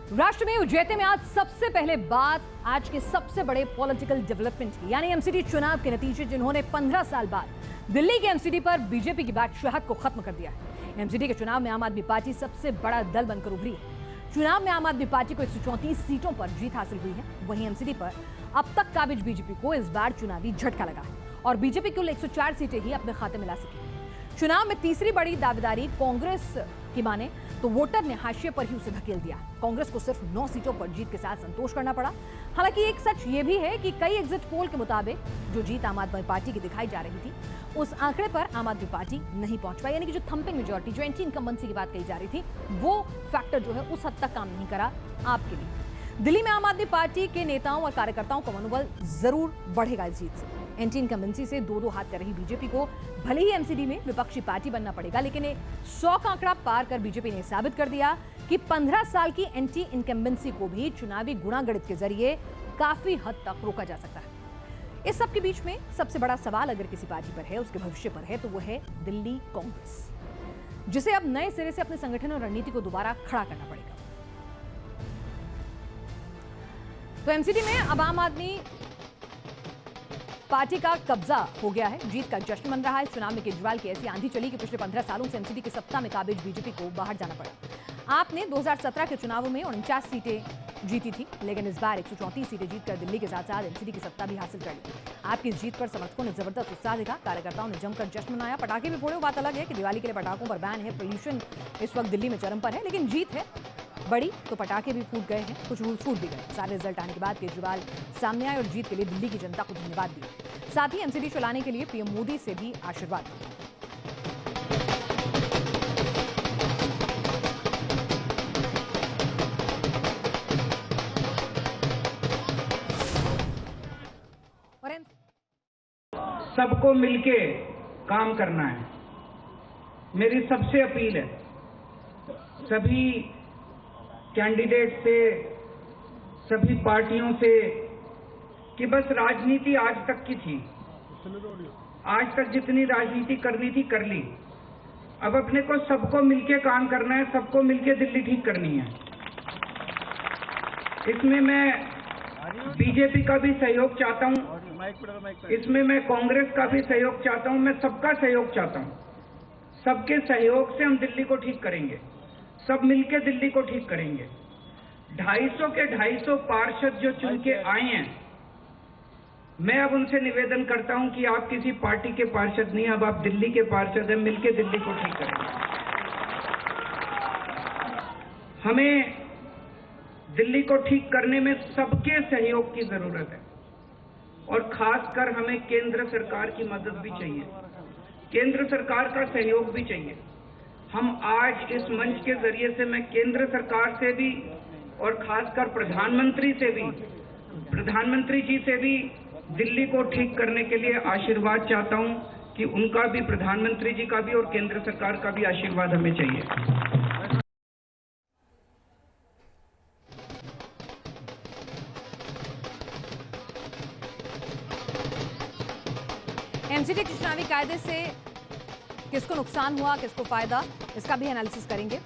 राष्ट्र में उज्जैन में आज सबसे पहले बात आज के सबसे बड़े पॉलिटिकल डेवलपमेंट की, यानी एमसीडी चुनाव के नतीजे, जिन्होंने 15 साल बाद दिल्ली के एमसीडी पर बीजेपी की बादशाहत को खत्म कर दिया है। एमसीडी के चुनाव में आम आदमी पार्टी सबसे बड़ा दल बनकर उभरी है। चुनाव में आम आदमी पार्टी को 134 सीटों पर जीत हासिल हुई है। वहीं एमसीडी पर अब तक काबिज बीजेपी को इस बार चुनावी झटका लगा है और बीजेपी कुल 104 सीटें ही अपने खाते में ला सकी। चुनाव में तीसरी बड़ी दावेदारी कांग्रेस की माने तो वोटर ने हाशिए पर ही उसे धकेल दिया। कांग्रेस को सिर्फ 9 सीटों पर जीत के साथ संतोष करना पड़ा। हालांकि एक सच ये भी है कि कई एग्जिट पोल के मुताबिक जो जीत आम आदमी पार्टी की दिखाई जा रही थी, उस आंकड़े पर आम आदमी पार्टी नहीं पहुंच पाई। यानी कि जो थंपिंग मेजॉरिटी, जो एंटी इनकम्बेंसी की बात कही जा रही थी, वो फैक्टर जो है उस हद तक काम नहीं करा आपके लिए। दिल्ली में आम आदमी पार्टी के नेताओं और कार्यकर्ताओं का मनोबल जरूर बढ़ेगा इस जीत से। एंटी इनकम्बेंसी से दो हाथ कर रही बीजेपी को भले ही एमसीडी में विपक्षी पार्टी बनना पड़ेगा, लेकिन 100 का आंकड़ा पार कर बीजेपी ने साबित कर दिया कि 15 साल की एंटी इनकम्बेंसी को भी चुनावी गुणागणित के जरिए काफी हद तक रोका जा सकता है। इस सब के बीच में सबसे बड़ा सवाल अगर किसी पार्टी पर है, उसके भविष्य पर है, तो वो है दिल्ली कांग्रेस, जिसे अब नए सिरे से अपने संगठन और रणनीति को दोबारा खड़ा करना पड़ेगा। तो एमसीडी में अब आम आदमी पार्टी का कब्जा हो गया है। जीत का जश्न मन रहा है। चुनाव में केजरीवाल की ऐसी आंधी चली कि पिछले 15 सालों से एमसीडी की सत्ता में काबिज बीजेपी को बाहर जाना पड़ा। आपने 2017 के चुनावों में 49 सीटें जीती थी, लेकिन इस बार 134 सीटें जीतकर दिल्ली के साथ साथ एमसीडी की सत्ता भी हासिल कर ली। आपकी इस जीत पर समर्थकों ने जबरदस्त उत्साह दिखा। कार्यकर्ताओं ने जमकर जश्न मनाया, पटाखे भी फोड़े। बात अलग है कि दिवाली के लिए पटाखों पर बैन है, पोल्यूशन इस वक्त दिल्ली में चरम पर है, लेकिन जीत है बड़ी तो पटाखे भी फूट गए हैं, कुछ रूल्स फूट भी गए। सारे रिजल्ट आने के बाद केजरीवाल सामने आए और जीत के लिए दिल्ली की जनता को धन्यवाद दिया। साथ ही एमसीडी चलाने के लिए पीएम मोदी से भी आशीर्वाद दिया। सबको मिलके काम करना है। मेरी सबसे अपील है सभी कैंडिडेट से, सभी पार्टियों से, कि बस राजनीति आज तक की थी। आज तक जितनी राजनीति करनी थी कर ली। अब अपने को सबको मिलके काम करना है, सबको मिलके दिल्ली ठीक करनी है। इसमें मैं बीजेपी का भी सहयोग चाहता हूं, इसमें मैं कांग्रेस का भी सहयोग चाहता हूं, मैं सबका सहयोग चाहता हूं। सबके सहयोग से हम दिल्ली को ठीक करेंगे, सब मिलके दिल्ली को ठीक करेंगे। 250 के 250 पार्षद जो चुन के आए हैं, मैं अब उनसे निवेदन करता हूं कि आप किसी पार्टी के पार्षद नहीं, अब आप दिल्ली के पार्षद हैं। मिलके दिल्ली को ठीक करेंगे। हमें दिल्ली को ठीक करने में सबके सहयोग की जरूरत है और खासकर हमें केंद्र सरकार की मदद भी चाहिए, केंद्र सरकार का सहयोग भी चाहिए। हम आज इस मंच के जरिए से मैं केंद्र सरकार से भी और खासकर प्रधानमंत्री जी से भी दिल्ली को ठीक करने के लिए आशीर्वाद चाहता हूं कि उनका भी, प्रधानमंत्री जी का भी और केंद्र सरकार का भी आशीर्वाद हमें चाहिए। एमसीडी के चुनावी कायदे से किसको नुकसान हुआ, किसको फायदा, इसका भी एनालिसिस करेंगे।